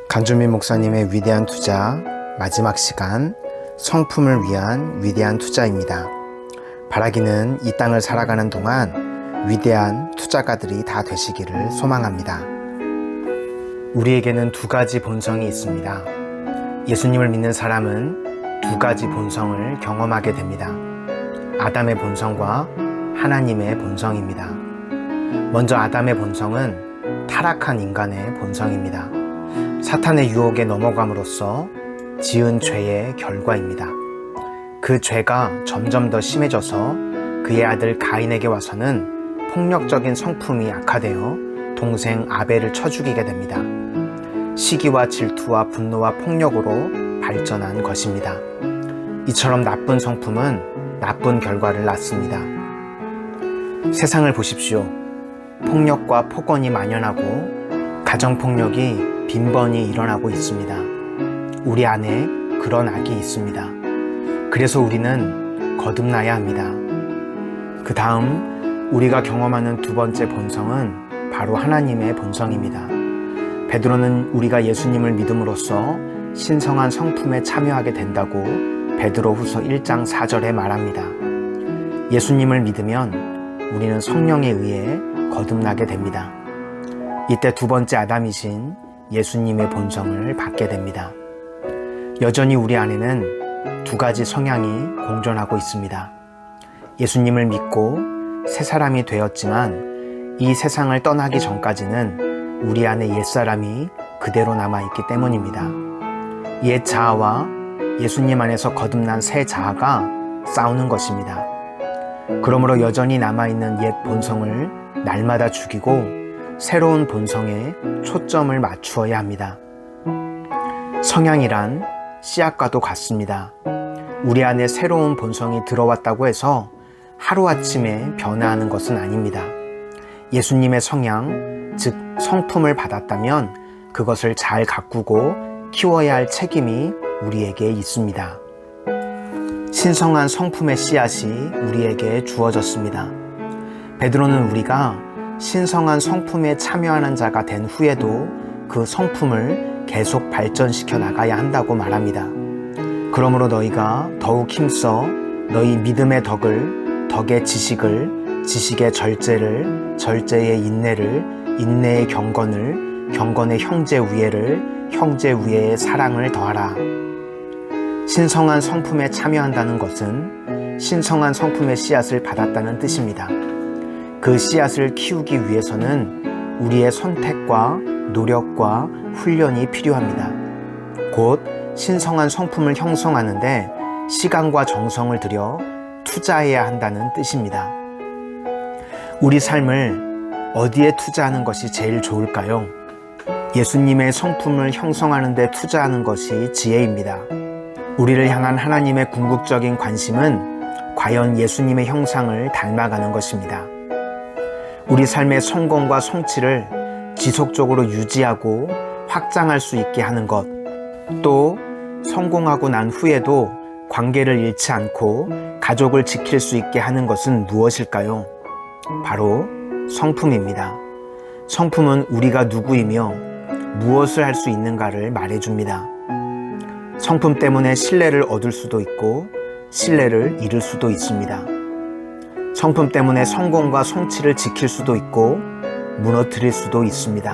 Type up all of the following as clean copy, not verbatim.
간주민 목사님의 위대한 투자 마지막 시간, 성품을 위한 위대한 투자입니다. 바라기는 이 땅을 살아가는 동안 위대한 투자가들이 다 되시기를 소망합니다. 우리에게는 두 가지 본성이 있습니다. 예수님을 믿는 사람은 두 가지 본성을 경험하게 됩니다. 아담의 본성과 하나님의 본성입니다. 먼저 아담의 본성은 타락한 인간의 본성입니다. 사탄의 유혹에 넘어감으로써 지은 죄의 결과입니다. 그 죄가 점점 더 심해져서 그의 아들 가인에게 와서는 폭력적인 성품이 악화되어 동생 아벨을 쳐 죽이게 됩니다. 시기와 질투와 분노와 폭력으로 발전한 것입니다. 이처럼 나쁜 성품은 나쁜 결과를 낳습니다. 세상을 보십시오. 폭력과 폭언이 만연하고 가정폭력이 빈번히 일어나고 있습니다. 우리 안에 그런 악이 있습니다. 그래서 우리는 거듭나야 합니다. 그 다음 우리가 경험하는 두 번째 본성은 바로 하나님의 본성입니다. 베드로는 우리가 예수님을 믿음으로써 신성한 성품에 참여하게 된다고 베드로후서 1장 4절에 말합니다. 예수님을 믿으면 우리는 성령에 의해 거듭나게 됩니다. 이때 두 번째 아담이신 예수님의 본성을 받게 됩니다. 여전히 우리 안에는 두 가지 성향이 공존하고 있습니다. 예수님을 믿고 새 사람이 되었지만 이 세상을 떠나기 전까지는 우리 안에 옛사람이 그대로 남아있기 때문입니다. 옛 자아와 예수님 안에서 거듭난 새 자아가 싸우는 것입니다. 그러므로 여전히 남아있는 옛 본성을 날마다 죽이고 새로운 본성에 초점을 맞추어야 합니다. 성향이란 씨앗과도 같습니다. 우리 안에 새로운 본성이 들어왔다고 해서 하루아침에 변화하는 것은 아닙니다. 예수님의 성향, 즉 성품을 받았다면 그것을 잘 가꾸고 키워야 할 책임이 우리에게 있습니다. 신성한 성품의 씨앗이 우리에게 주어졌습니다. 베드로는 우리가 신성한 성품에 참여하는 자가 된 후에도 그 성품을 계속 발전시켜 나가야 한다고 말합니다. 그러므로 너희가 더욱 힘써 너희 믿음의 덕을, 덕의 지식을, 지식의 절제를, 절제의 인내를, 인내의 경건을, 경건의 형제 우애를, 형제 우애의 사랑을 더하라. 신성한 성품에 참여한다는 것은 신성한 성품의 씨앗을 받았다는 뜻입니다. 그 씨앗을 키우기 위해서는 우리의 선택과 노력과 훈련이 필요합니다. 곧 신성한 성품을 형성하는데 시간과 정성을 들여 투자해야 한다는 뜻입니다. 우리 삶을 어디에 투자하는 것이 제일 좋을까요? 예수님의 성품을 형성하는 데 투자하는 것이 지혜입니다. 우리를 향한 하나님의 궁극적인 관심은 과연 예수님의 형상을 닮아가는 것입니다. 우리 삶의 성공과 성취를 지속적으로 유지하고 확장할 수 있게 하는 것, 또 성공하고 난 후에도 관계를 잃지 않고 가족을 지킬 수 있게 하는 것은 무엇일까요? 바로 성품입니다. 성품은 우리가 누구이며 무엇을 할 수 있는가를 말해줍니다. 성품 때문에 신뢰를 얻을 수도 있고 신뢰를 잃을 수도 있습니다. 성품 때문에 성공과 성취를 지킬 수도 있고 무너뜨릴 수도 있습니다.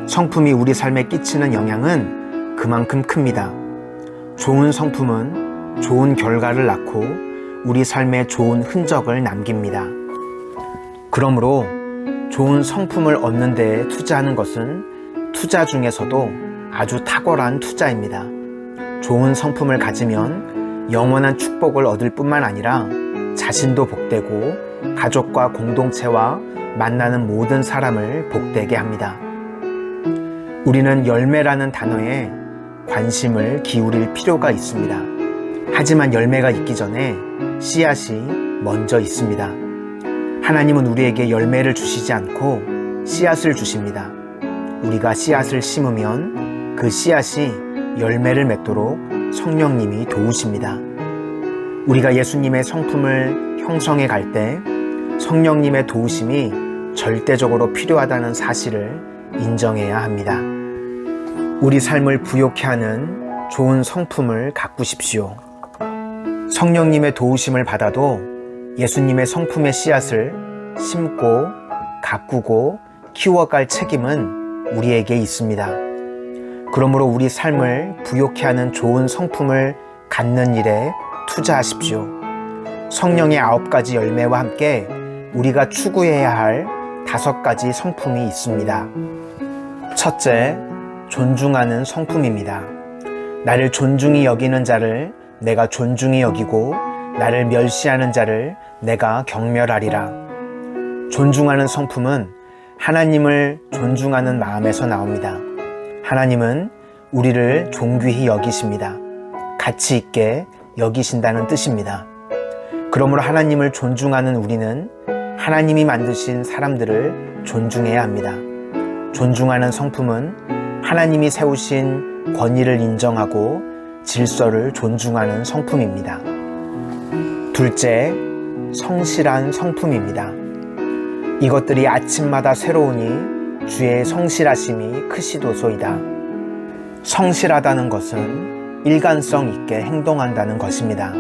성품이 우리 삶에 끼치는 영향은 그만큼 큽니다. 좋은 성품은 좋은 결과를 낳고 우리 삶에 좋은 흔적을 남깁니다. 그러므로 좋은 성품을 얻는 데에 투자하는 것은 투자 중에서도 아주 탁월한 투자입니다. 좋은 성품을 가지면 영원한 축복을 얻을 뿐만 아니라 자신도 복되고 가족과 공동체와 만나는 모든 사람을 복되게 합니다. 우리는 열매라는 단어에 관심을 기울일 필요가 있습니다. 하지만 열매가 있기 전에 씨앗이 먼저 있습니다. 하나님은 우리에게 열매를 주시지 않고 씨앗을 주십니다. 우리가 씨앗을 심으면 그 씨앗이 열매를 맺도록 성령님이 도우십니다. 우리가 예수님의 성품을 형성해 갈 때 성령님의 도우심이 절대적으로 필요하다는 사실을 인정해야 합니다. 우리 삶을 부욕케 하는 좋은 성품을 가꾸십시오. 성령님의 도우심을 받아도 예수님의 성품의 씨앗을 심고 가꾸고 키워갈 책임은 우리에게 있습니다. 그러므로 우리 삶을 부욕케 하는 좋은 성품을 갖는 일에 투자하십시오. 성령의 9가지 열매와 함께 우리가 추구해야 할 5가지 성품이 있습니다. 첫째, 존중하는 성품입니다. 나를 존중히 여기는 자를 내가 존중히 여기고 나를 멸시하는 자를 내가 경멸하리라. 존중하는 성품은 하나님을 존중하는 마음에서 나옵니다. 하나님은 우리를 존귀히 여기십니다. 가치 있게 여기신다는 뜻입니다. 그러므로 하나님을 존중하는 우리는 하나님이 만드신 사람들을 존중해야 합니다. 존중하는 성품은 하나님이 세우신 권위를 인정하고 질서를 존중하는 성품입니다. 둘째, 성실한 성품입니다. 이것들이 아침마다 새로우니 주의 성실하심이 크시도소이다. 성실하다는 것은 일관성 있게 행동한다는 것입니다.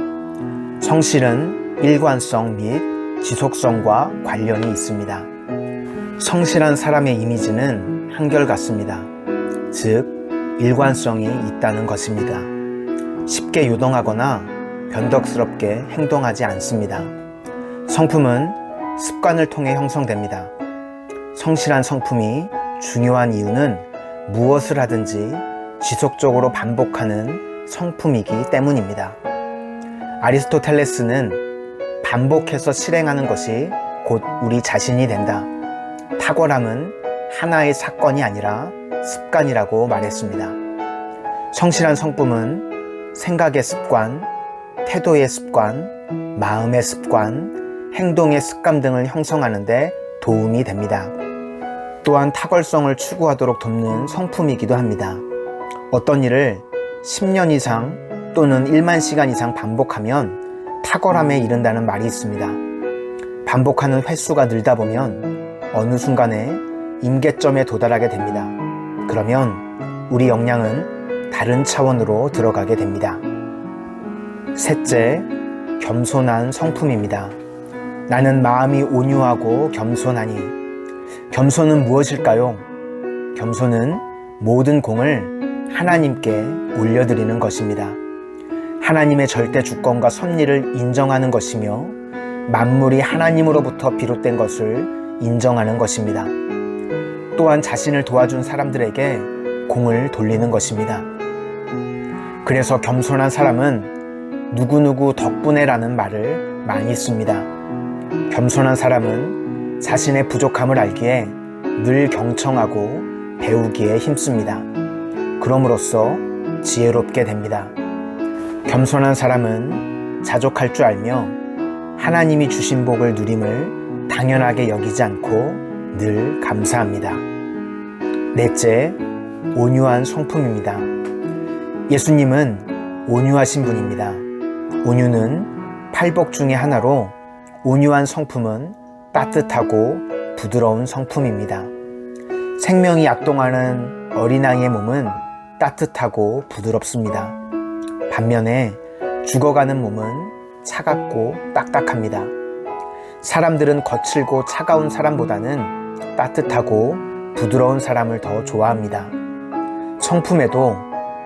성실은 일관성 및 지속성과 관련이 있습니다. 성실한 사람의 이미지는 한결같습니다. 즉, 일관성이 있다는 것입니다. 쉽게 요동하거나 변덕스럽게 행동하지 않습니다. 성품은 습관을 통해 형성됩니다. 성실한 성품이 중요한 이유는 무엇을 하든지 지속적으로 반복하는 성품이기 때문입니다. 아리스토텔레스는 반복해서 실행하는 것이 곧 우리 자신이 된다. 탁월함은 하나의 사건이 아니라 습관이라고 말했습니다. 성실한 성품은 생각의 습관, 태도의 습관, 마음의 습관, 행동의 습관 등을 형성하는 데 도움이 됩니다. 또한 탁월성을 추구하도록 돕는 성품이기도 합니다. 어떤 일을 10년 이상 또는 1만 시간 이상 반복하면 탁월함에 이른다는 말이 있습니다. 반복하는 횟수가 늘다 보면 어느 순간에 임계점에 도달하게 됩니다. 그러면 우리 역량은 다른 차원으로 들어가게 됩니다. 셋째, 겸손한 성품입니다. 나는 마음이 온유하고 겸손하니. 겸손은 무엇일까요? 겸손은 모든 공을 하나님께 올려드리는 것입니다. 하나님의 절대 주권과 섭리를 인정하는 것이며 만물이 하나님으로부터 비롯된 것을 인정하는 것입니다. 또한 자신을 도와준 사람들에게 공을 돌리는 것입니다. 그래서 겸손한 사람은 누구누구 덕분에라는 말을 많이 씁니다. 겸손한 사람은 자신의 부족함을 알기에 늘 경청하고 배우기에 힘씁니다. 그럼으로써 지혜롭게 됩니다. 겸손한 사람은 자족할 줄 알며 하나님이 주신 복을 누림을 당연하게 여기지 않고 늘 감사합니다. 넷째, 온유한 성품입니다. 예수님은 온유하신 분입니다. 온유는 팔복 중의 하나로 온유한 성품은 따뜻하고 부드러운 성품입니다. 생명이 약동하는 어린아이의 몸은 따뜻하고 부드럽습니다. 반면에 죽어가는 몸은 차갑고 딱딱합니다. 사람들은 거칠고 차가운 사람보다는 따뜻하고 부드러운 사람을 더 좋아합니다. 성품에도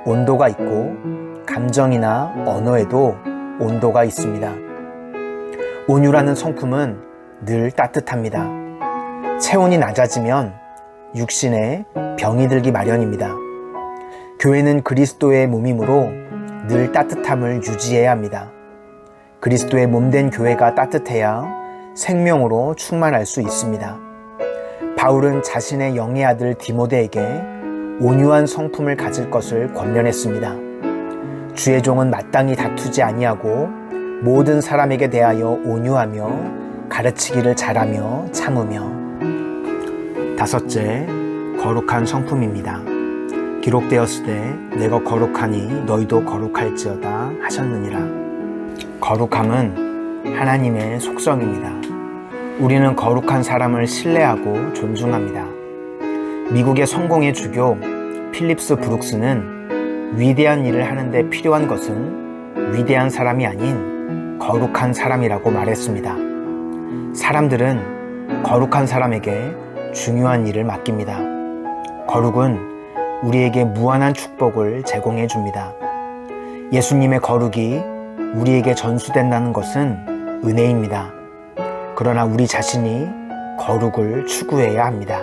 온도가 있고 감정이나 언어에도 온도가 있습니다. 온유라는 성품은 늘 따뜻합니다. 체온이 낮아지면 육신에 병이 들기 마련입니다. 교회는 그리스도의 몸이므로 늘 따뜻함을 유지해야 합니다. 그리스도의 몸된 교회가 따뜻해야 생명으로 충만할 수 있습니다. 바울은 자신의 영의 아들 디모데에게 온유한 성품을 가질 것을 권면했습니다. 주의 종은 마땅히 다투지 아니하고 모든 사람에게 대하여 온유하며 가르치기를 잘하며 참으며. 다섯째, 거룩한 성품입니다. 기록되었으되 내가 거룩하니 너희도 거룩할지어다 하셨느니라. 거룩함은 하나님의 속성입니다. 우리는 거룩한 사람을 신뢰하고 존중합니다. 미국의 성공의 주교 필립스 브룩스는 위대한 일을 하는데 필요한 것은 위대한 사람이 아닌 거룩한 사람이라고 말했습니다. 사람들은 거룩한 사람에게 중요한 일을 맡깁니다. 거룩은 우리에게 무한한 축복을 제공해 줍니다. 예수님의 거룩이 우리에게 전수된다는 것은 은혜입니다. 그러나 우리 자신이 거룩을 추구해야 합니다.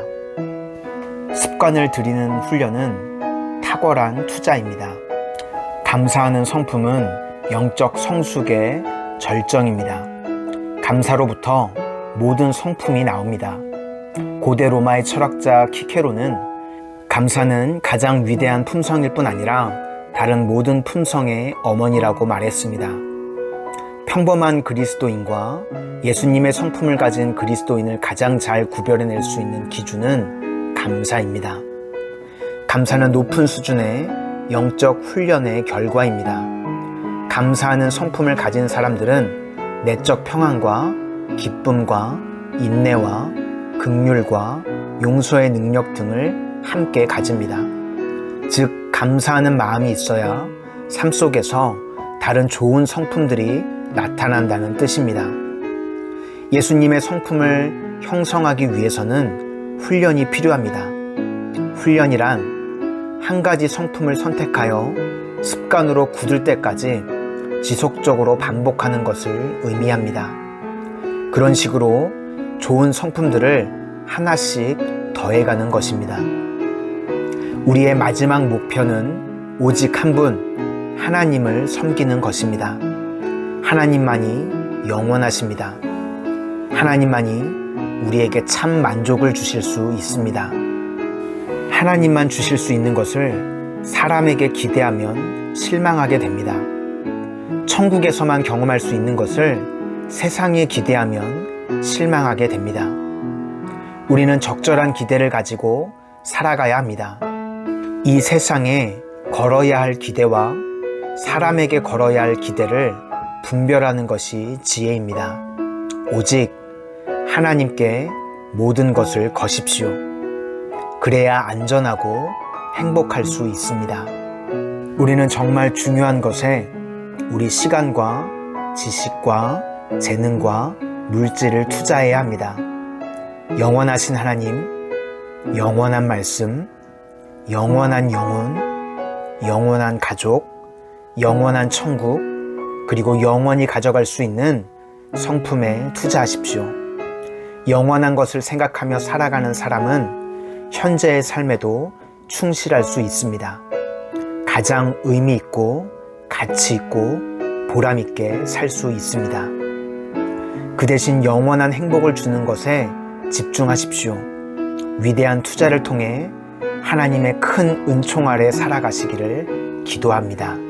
습관을 들이는 훈련은 탁월한 투자입니다. 감사하는 성품은 영적 성숙의 절정입니다. 감사로부터 모든 성품이 나옵니다. 고대 로마의 철학자 키케로는 감사는 가장 위대한 품성일 뿐 아니라 다른 모든 품성의 어머니라고 말했습니다. 평범한 그리스도인과 예수님의 성품을 가진 그리스도인을 가장 잘 구별해낼 수 있는 기준은 감사입니다. 감사는 높은 수준의 영적 훈련의 결과입니다. 감사하는 성품을 가진 사람들은 내적 평안과 기쁨과 인내와 긍휼과 용서의 능력 등을 함께 가집니다. 즉, 감사하는 마음이 있어야 삶 속에서 다른 좋은 성품들이 나타난다는 뜻입니다. 예수님의 성품을 형성하기 위해서는 훈련이 필요합니다. 훈련이란 한 가지 성품을 선택하여 습관으로 굳을 때까지 지속적으로 반복하는 것을 의미합니다. 그런 식으로 좋은 성품들을 하나씩 더해가는 것입니다. 우리의 마지막 목표는 오직 한 분, 하나님을 섬기는 것입니다. 하나님만이 영원하십니다. 하나님만이 우리에게 참 만족을 주실 수 있습니다. 하나님만 주실 수 있는 것을 사람에게 기대하면 실망하게 됩니다. 천국에서만 경험할 수 있는 것을 세상에 기대하면 실망하게 됩니다. 우리는 적절한 기대를 가지고 살아가야 합니다. 이 세상에 걸어야 할 기대와 사람에게 걸어야 할 기대를 분별하는 것이 지혜입니다. 오직 하나님께 모든 것을 거십시오. 그래야 안전하고 행복할 수 있습니다. 우리는 정말 중요한 것에 우리 시간과 지식과 재능과 물질을 투자해야 합니다. 영원하신 하나님, 영원한 말씀, 영원한 영혼, 영원한 가족, 영원한 천국, 그리고 영원히 가져갈 수 있는 성품에 투자하십시오. 영원한 것을 생각하며 살아가는 사람은 현재의 삶에도 충실할 수 있습니다. 가장 의미 있고 가치 있고 보람 있게 살 수 있습니다. 그 대신 영원한 행복을 주는 것에 집중하십시오. 위대한 투자를 통해 하나님의 큰 은총 아래 살아가시기를 기도합니다.